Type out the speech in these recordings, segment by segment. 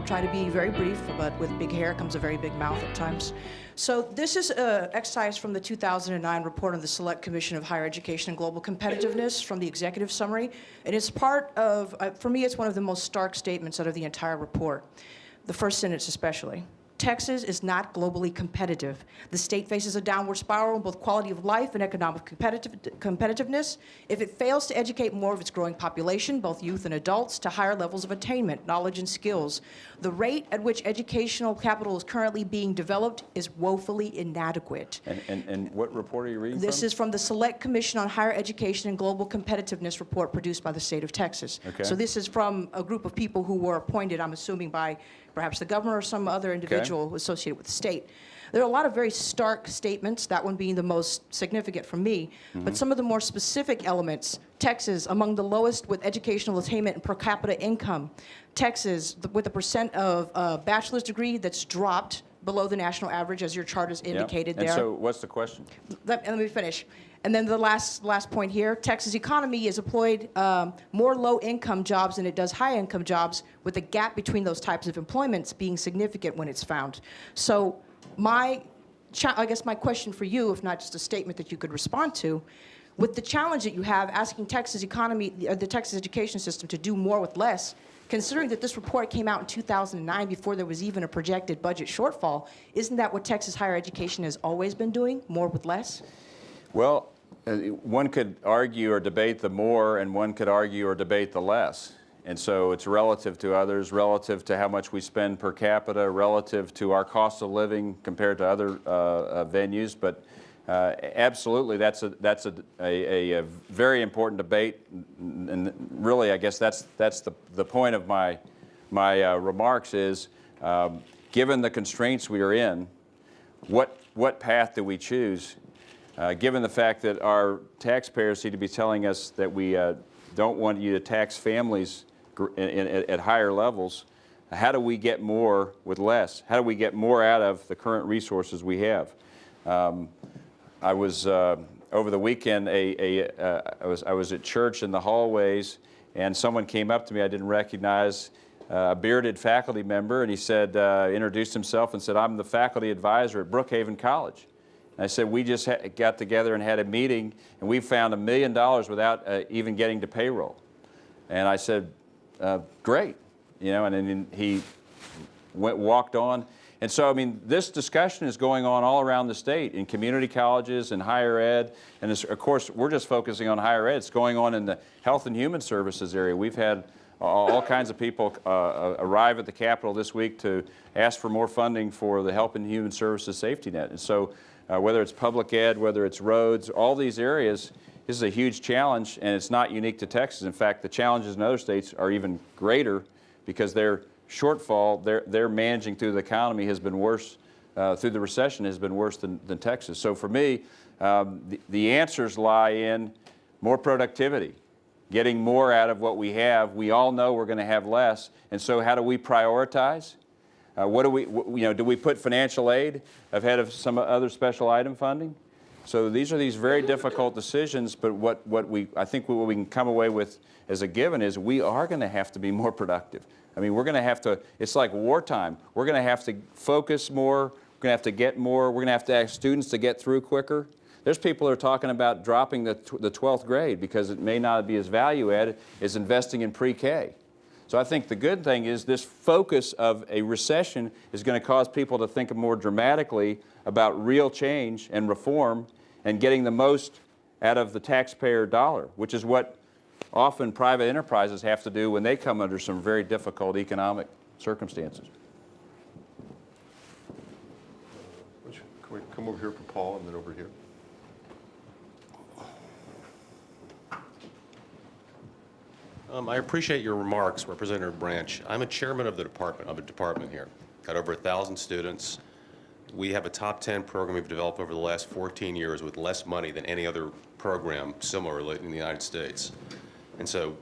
try to be very brief, but with big hair comes a very big mouth at times. So this is an exercise from the 2009 report on the Select Commission of Higher Education and Global Competitiveness from the executive summary. And it's part of, for me, it's one of the most stark statements out of the entire report. The first sentence especially. Texas is not globally competitive. The state faces a downward spiral in both quality of life and economic competitiveness if it fails to educate more of its growing population, both youth and adults, to higher levels of attainment, knowledge, and skills. The rate at which educational capital is currently being developed is woefully inadequate. And what report are you reading This from? is from the Select Commission on Higher Education and Global Competitiveness report produced by the state of Texas. Okay. So this is from a group of people who were appointed, I'm assuming, by perhaps the governor or some other individual associated with the state. There are a lot of very stark statements, that one being the most significant for me, but some of the more specific elements, Texas among the lowest with educational attainment and per capita income, Texas with a percent of bachelor's degree that's dropped below the national average, as your chart has indicated there. And so what's the question? Let me finish. And then the last point here, Texas economy is employed more low-income jobs than it does high-income jobs, with the gap between those types of employments being significant when it's found. So I guess my question for you, if not just a statement that you could respond to, with the challenge that you have asking Texas economy, the Texas education system to do more with less, considering that this report came out in 2009 before there was even a projected budget shortfall, isn't that what Texas higher education has always been doing, more with less? Well, one could argue or debate the more, and one could argue or debate the less. And so it's relative to others, relative to how much we spend per capita, relative to our cost of living compared to other venues. But absolutely, that's a very important debate. And really, I guess that's the point of my remarks is, given the constraints we are in, what path do we choose? Given the fact that our taxpayers seem to be telling us that we don't want you to tax families at higher levels, how do we get more with less? How do we get more out of the current resources we have? I was, over the weekend, I was at church in the hallways, and someone came up to me I didn't recognize, a bearded faculty member, and he said, introduced himself and said, "I'm the faculty advisor at Brookhaven College." I said, "We just got together and had a meeting, and we found $1 million without even getting to payroll." And I said, "Great," you know. And then he walked on. And so, I mean, this discussion is going on all around the state in community colleges and higher ed. And of course, we're just focusing on higher ed. It's going on in the health and human services area. We've had all kinds of people arrive at the Capitol this week to ask for more funding for the Health and Human Services safety net. And so, whether it's public ed, whether it's roads, all these areas, this is a huge challenge, and it's not unique to Texas. In fact, the challenges in other states are even greater because their shortfall, their managing through the economy has been worse, through the recession has been worse than Texas. So for me, the answers lie in more productivity, getting more out of what we have. We all know we're going to have less, and so how do we prioritize? What do we put financial aid ahead of some other special item funding? So these are these very difficult decisions, but I think what we can come away with as a given is we are going to have to be more productive. I mean, we're going to have to, it's like wartime. We're going to have to focus more, we're going to have to get more, we're going to have to ask students to get through quicker. There's people who are talking about dropping the 12th grade because it may not be as value added as investing in pre-K. So I think the good thing is this focus of a recession is going to cause people to think more dramatically about real change and reform and getting the most out of the taxpayer dollar, which is what often private enterprises have to do when they come under some very difficult economic circumstances. Can we come over here for Paul and then over here? I appreciate your remarks, Representative Branch. I'm a chairman of a department here. Got over 1,000 students. We have a top 10 program we've developed over the last 14 years with less money than any other program similarly in the United States. And so,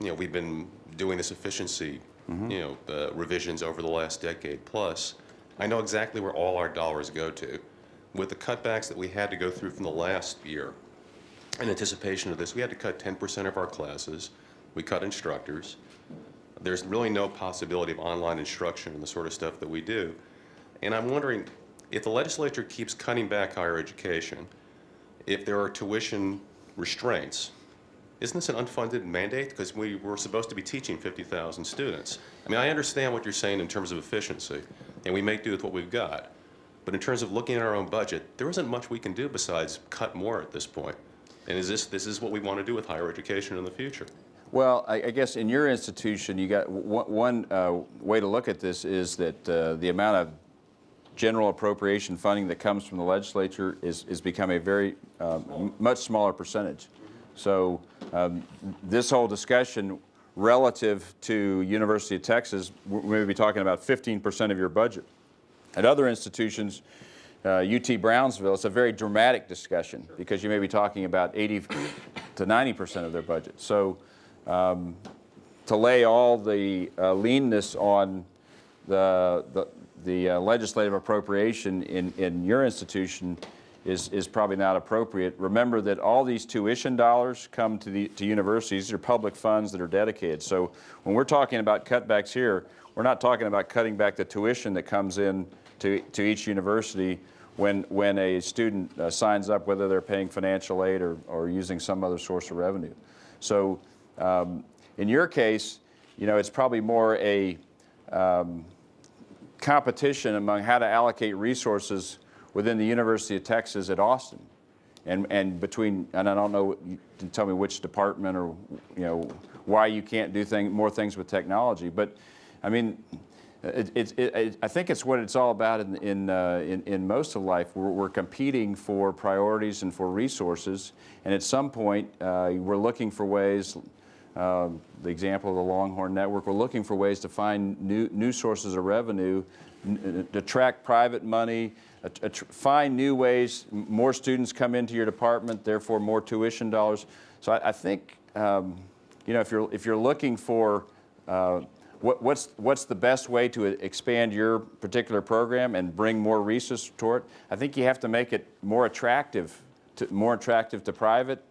you know, we've been doing this efficiency, revisions over the last decade plus. I know exactly where all our dollars go to. With the cutbacks that we had to go through from the last year, in anticipation of this, we had to cut 10% of our classes. We cut instructors. There's really no possibility of online instruction and the sort of stuff that we do. And I'm wondering, if the legislature keeps cutting back higher education, if there are tuition restraints, isn't this an unfunded mandate? Because we're supposed to be teaching 50,000 students. I mean, I understand what you're saying in terms of efficiency, and we make do with what we've got. But in terms of looking at our own budget, there isn't much we can do besides cut more at this point. And this is what we want to do with higher education in the future? Well, I guess in your institution, you got one way to look at this is that the amount of general appropriation funding that comes from the legislature is become a very much smaller percentage. So this whole discussion relative to University of Texas, we may be talking about 15% of your budget. At other institutions, UT Brownsville, it's a very dramatic discussion because you may be talking about 80 to 90% of their budget. So to lay all the leanness on the legislative appropriation in your institution is probably not appropriate. Remember that all these tuition dollars come to universities. These are public funds that are dedicated. So when we're talking about cutbacks here, we're not talking about cutting back the tuition that comes in to each university when a student signs up, whether they're paying financial aid or using some other source of revenue. So in your case, it's probably more a competition among how to allocate resources within the University of Texas at Austin, and between, and I don't know, you can tell me which department or why you can't do more things with technology, but I mean, I think it's what it's all about in most of life. We're competing for priorities and for resources, and at some point we're looking for ways. The example of the Longhorn Network, we're looking for ways to find new sources of revenue, to attract private money, find new ways. More students come into your department, therefore more tuition dollars. So I think if you're looking for what's the best way to expand your particular program and bring more resources toward it, I think you have to make it more attractive to private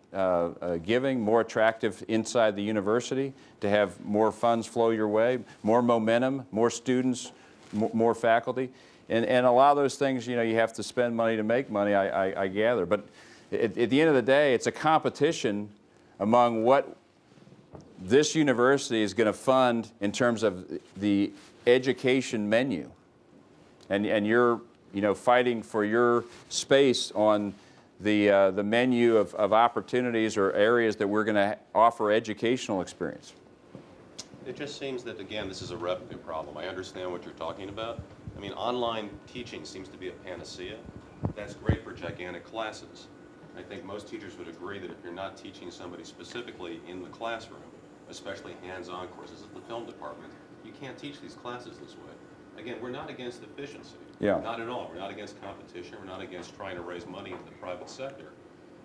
giving, more attractive inside the university, to have more funds flow your way, more momentum, more students, more faculty, and a lot of those things, you have to spend money to make money, I gather. But at the end of the day, it's a competition among what this university is going to fund in terms of the education menu, and you're fighting for your space on the menu of opportunities or areas that we're going to offer educational experience. It just seems that, again, this is a revenue problem. I understand what you're talking about. I mean, online teaching seems to be a panacea. That's great for gigantic classes. I think most teachers would agree that if you're not teaching somebody specifically in the classroom, especially hands-on courses at the film department, you can't teach these classes this way. Again, we're not against efficiency. Yeah. Not at all. We're not against competition. We're not against trying to raise money in the private sector.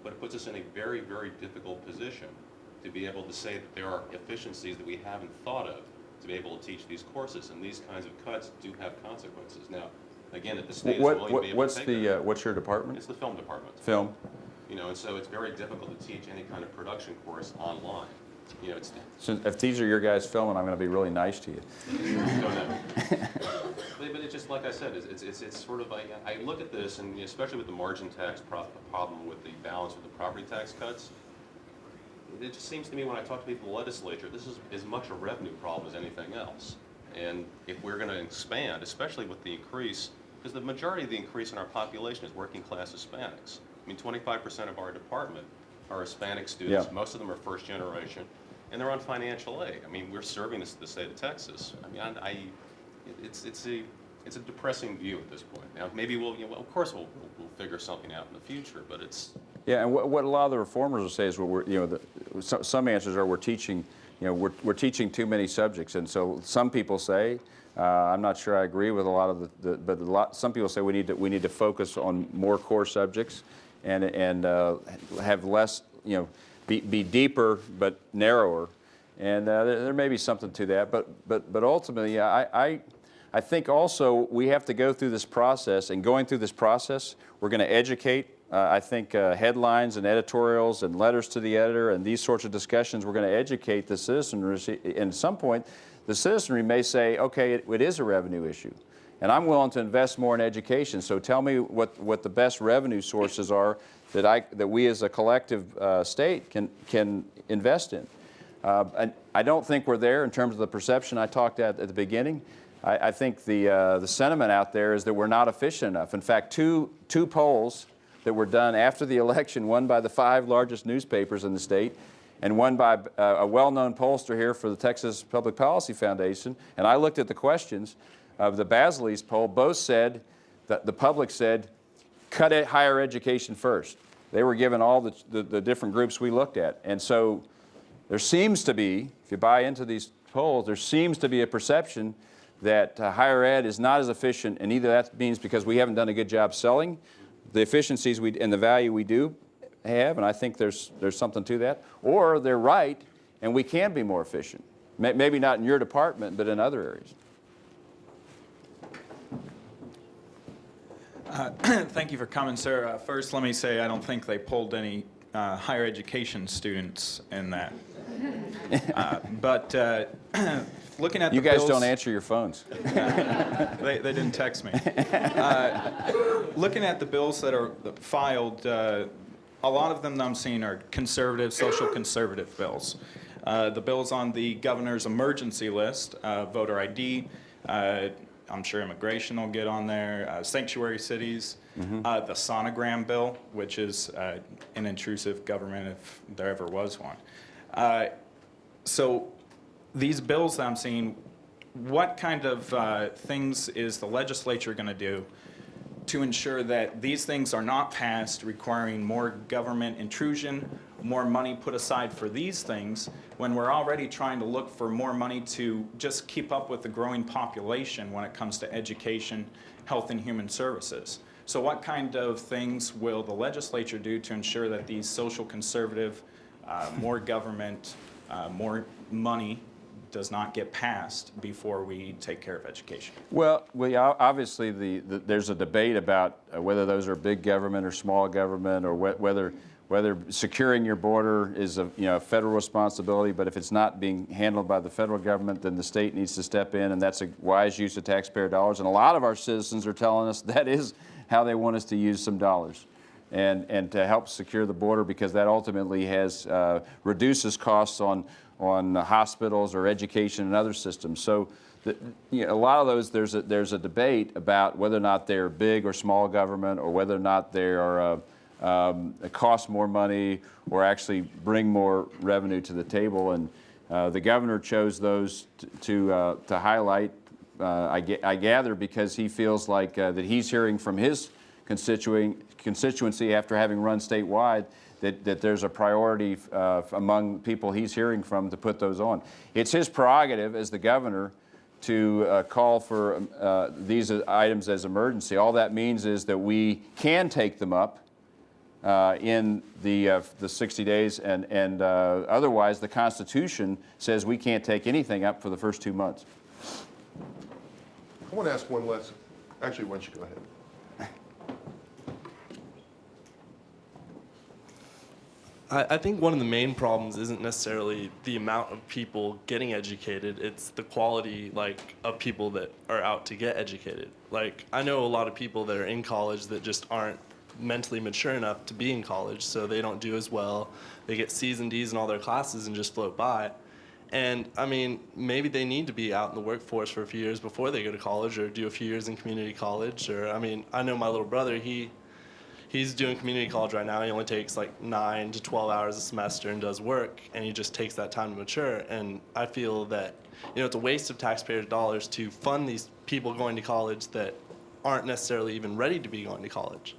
But it puts us in a very, very difficult position to be able to say that there are efficiencies that we haven't thought of to be able to teach these courses. And these kinds of cuts do have consequences. Now, again, if the state is willing to be able to take that, what's your department? it's the film department. Film. And so it's very difficult to teach any kind of production course online. So if these are your guys filming, I'm going to be really nice to you. Don't know. But it's just like I said, it's sort of like, I look at this, and especially with the margin tax problem with the balance with the property tax cuts, it just seems to me when I talk to people in the legislature, this is as much a revenue problem as anything else. And if we're going to expand, especially with the increase, because the majority of the increase in our population is working class Hispanics. I mean, 25% of our department are Hispanic students. Yeah. Most of them are first generation, and they're on financial aid. I mean, we're serving the state of Texas. I mean, it's a depressing view at this point. Now, maybe of course we'll figure something out in the future, but it's. Yeah, and what a lot of the reformers will say is, some answers are we're teaching too many subjects, and so some people say, I'm not sure I agree with a lot of some people say we need to focus on more core subjects, and have less, be deeper but narrower, and there may be something to that, but ultimately, I think also we have to go through this process, and going through this process, we're going to educate I think headlines and editorials and letters to the editor and these sorts of discussions, we're going to educate the citizenry. And at some point, the citizenry may say, okay, it is a revenue issue. And I'm willing to invest more in education. So tell me what the best revenue sources are that we as a collective state can invest in. And I don't think we're there in terms of the perception I talked at the beginning. I think the sentiment out there is that we're not efficient enough. In fact, two polls that were done after the election, one by the 5 largest newspapers in the state, and one by a well-known pollster here for the Texas Public Policy Foundation. And I looked at the questions of the Basilese poll. Both said, that the public said, cut higher education first. They were given all the different groups we looked at. And so there seems to be, if you buy into these polls, there seems to be a perception that higher ed is not as efficient, and either that means because we haven't done a good job selling the efficiencies and the value we do have, and I think there's something to that, or they're right and we can be more efficient. Maybe not in your department, but in other areas. Thank you for coming, sir. First, let me say I don't think they polled any higher education students in that. But looking at You the guys bills, don't answer your phones. they didn't text me. Looking at the bills that are filed, a lot of them that I'm seeing are conservative, social conservative bills. The bills on the governor's emergency list, voter ID, I'm sure immigration will get on there, sanctuary cities, the sonogram bill, which is an intrusive government if there ever was one. So these bills that I'm seeing, what kind of things is the legislature going to do to ensure that these things are not passed requiring more government intrusion, more money put aside for these things, when we're already trying to look for more money to just keep up with the growing population when it comes to education, health, and human services? So what kind of things will the legislature do to ensure that these social conservative, more government, more money does not get passed before we take care of education? Well, obviously there's a debate about whether those are big government or small government, or whether securing your border is a federal responsibility. But if it's not being handled by the federal government, then the state needs to step in, and that's a wise use of taxpayer dollars. And a lot of our citizens are telling us that is how they want us to use some dollars, and to help secure the border, because that ultimately reduces costs on hospitals or education and other systems. So a lot of those, there's a debate about whether or not they're big or small government, or whether or not they are cost more money or actually bring more revenue to the table. And the governor chose those to highlight, I gather, because he feels like that he's hearing from his constituency after having run statewide that there's a priority among people he's hearing from to put those on. It's his prerogative as the governor to call for these items as emergency. All that means is that we can take them up in the 60 days, and otherwise the Constitution says we can't take anything up for the first 2 months. I want to ask one last, actually, why don't you go ahead? I think one of the main problems isn't necessarily the amount of people getting educated, it's the quality of people that are out to get educated. I know a lot of people that are in college that just aren't mentally mature enough to be in college, so they don't do as well. They get C's and D's in all their classes and just float by. And I mean, maybe they need to be out in the workforce for a few years before they go to college, or do a few years in community college. Or I mean, I know my little brother, he's doing community college right now. He only takes 9 to 12 hours a semester and does work, and he just takes that time to mature. And I feel that it's a waste of taxpayers' dollars to fund these people going to college that aren't necessarily even ready to be going to college.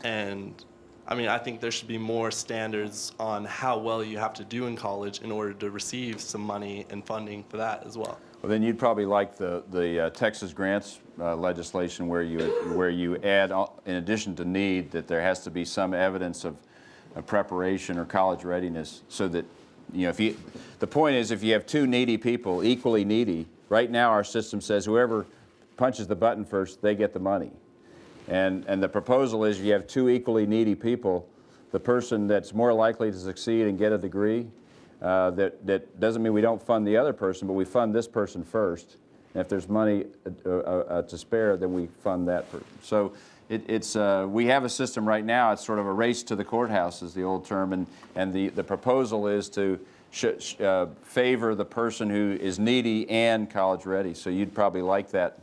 And I mean, I think there should be more standards on how well you have to do in college in order to receive some money and funding for that as well. Well, then you'd probably like the Texas grants legislation, where you add, in addition to need, that there has to be some evidence of preparation or college readiness, so that the point is, if you have 2 needy people, equally needy, right now our system says whoever punches the button first, they get the money. And the proposal is you have two equally needy people, the person that's more likely to succeed and get a degree, that doesn't mean we don't fund the other person, but we fund this person first. And if there's money to spare, then we fund that person. So we have a system right now, it's sort of a race to the courthouse is the old term, and the proposal is to favor the person who is needy and college ready. So you'd probably like that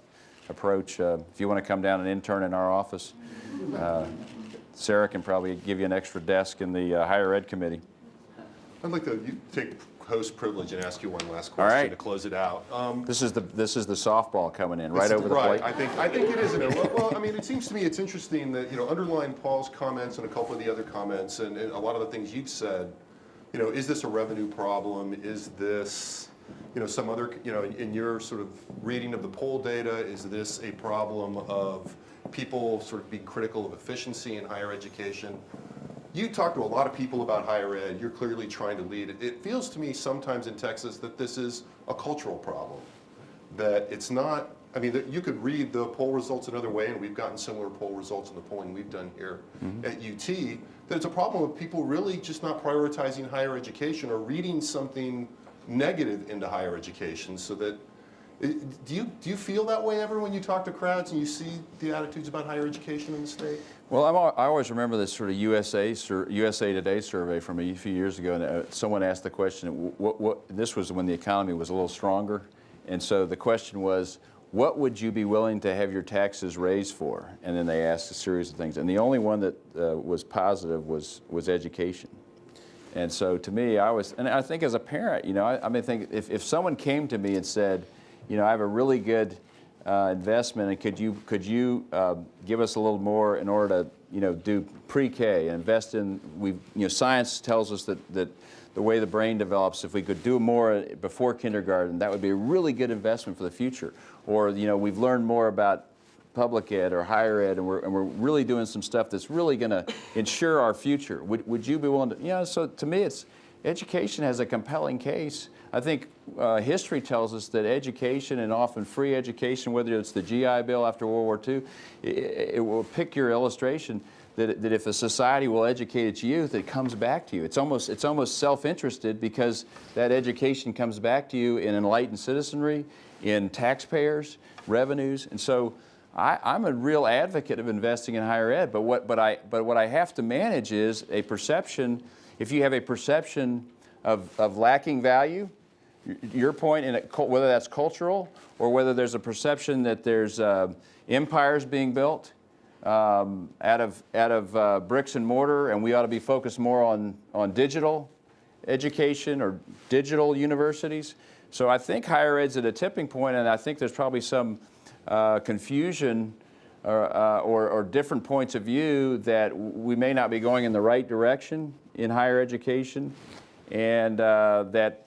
approach. If you want to come down and intern in our office, Sarah can probably give you an extra desk in the higher ed committee. I'd like to take host privilege and ask you one last All right. question to close it out. This is the softball coming in right over the right. plate. I think it is. Well, I mean, it seems to me it's interesting that, underlying Paul's comments and a couple of the other comments and a lot of the things you've said, is this a revenue problem? Is this, some other, in your sort of reading of the poll data, is this a problem of people sort of being critical of efficiency in higher education? You talk to a lot of people about higher ed. You're clearly trying to lead it. It feels to me sometimes in Texas that this is a cultural problem, that it's not, I mean, that you could read the poll results another way, and we've gotten similar poll results in the polling we've done here at UT, that it's a problem of people really just not prioritizing higher education or reading something negative into higher education, so that, do you feel that way ever when you talk to crowds and you see the attitudes about higher education in the state? Well, I always remember this sort of USA Today survey from a few years ago, and someone asked the question, this was when the economy was a little stronger, and so the question was, what would you be willing to have your taxes raised for? And then they asked a series of things, and the only one that was positive was education. And so to me, and I think as a parent, I mean, think if someone came to me and said, I have a really good investment, and could you give us a little more in order to do pre-K, invest in, science tells us that the way the brain develops, if we could do more before kindergarten, that would be a really good investment for the future. Or we've learned more about public ed or higher ed, and we're really doing some stuff that's really going to ensure our future. Would you be willing to? So to me, education has a compelling case. I think history tells us that education, and often free education, whether it's the GI Bill after World War II, it will pick your illustration that if a society will educate its youth, it comes back to you. It's almost self-interested, because that education comes back to you in enlightened citizenry, in taxpayers, revenues, and so I'm a real advocate of investing in higher ed. But what I have to manage is a perception. If you have a perception of lacking value, your point, in whether that's cultural or whether there's a perception that there's empires being built out of bricks and mortar, and we ought to be focused more on digital education or digital universities. So I think higher ed's at a tipping point, and I think there's probably some confusion or different points of view that we may not be going in the right direction in higher education, and that,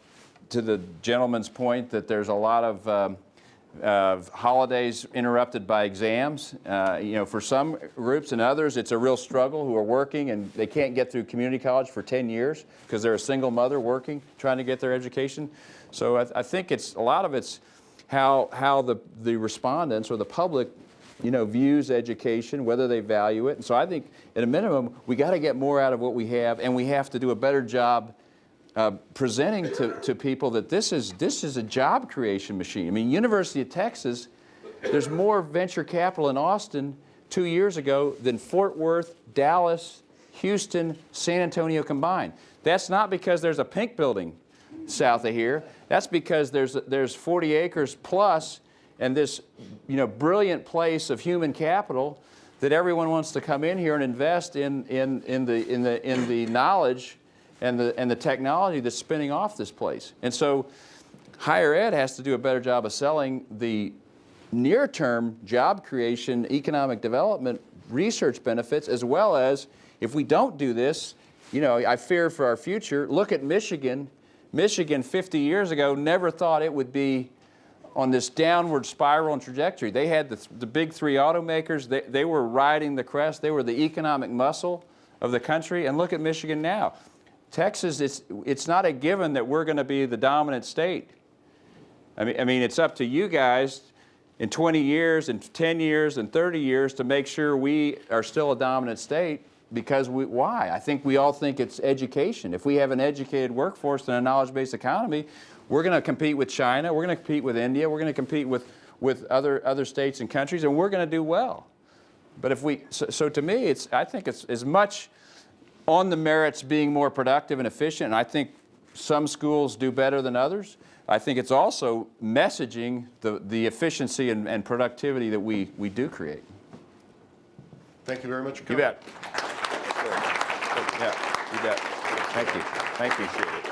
to the gentleman's point, that there's a lot of holidays interrupted by exams. For some groups and others, it's a real struggle, who are working and they can't get through community college for 10 years because they're a single mother working, trying to get their education. So I think a lot of it's how the respondents or the public views education, whether they value it. And so I think at a minimum, we got to get more out of what we have, and we have to do a better job presenting to people that this is a job creation machine. I mean, University of Texas, there's more venture capital in Austin 2 years ago than Fort Worth, Dallas, Houston, San Antonio combined. That's not because there's a pink building south of here. That's because there's 40 acres plus, and this brilliant place of human capital that everyone wants to come in here and invest in the knowledge and the technology that's spinning off this place. And so higher ed has to do a better job of selling the near-term job creation, economic development, research benefits, as well as, if we don't do this, I fear for our future. Look at Michigan. Michigan 50 years ago never thought it would be on this downward spiral and trajectory. They had the big three automakers. They were riding the crest. They were the economic muscle of the country. And look at Michigan now. Texas, it's not a given that we're going to be the dominant state. I mean, it's up to you guys in 20 years, in 10 years, and 30 years to make sure we are still a dominant state. Because why? I think we all think it's education. If we have an educated workforce and a knowledge-based economy, we're going to compete with China, we're going to compete with India, we're going to compete with other states and countries, and we're going to do well. But if we, so to me, I think it's as much on the merits being more productive and efficient, and I think some schools do better than others. I think it's also messaging the efficiency and productivity that we do create. Thank you very much for You coming. bet. Yeah, you bet. Thank you. Thank you.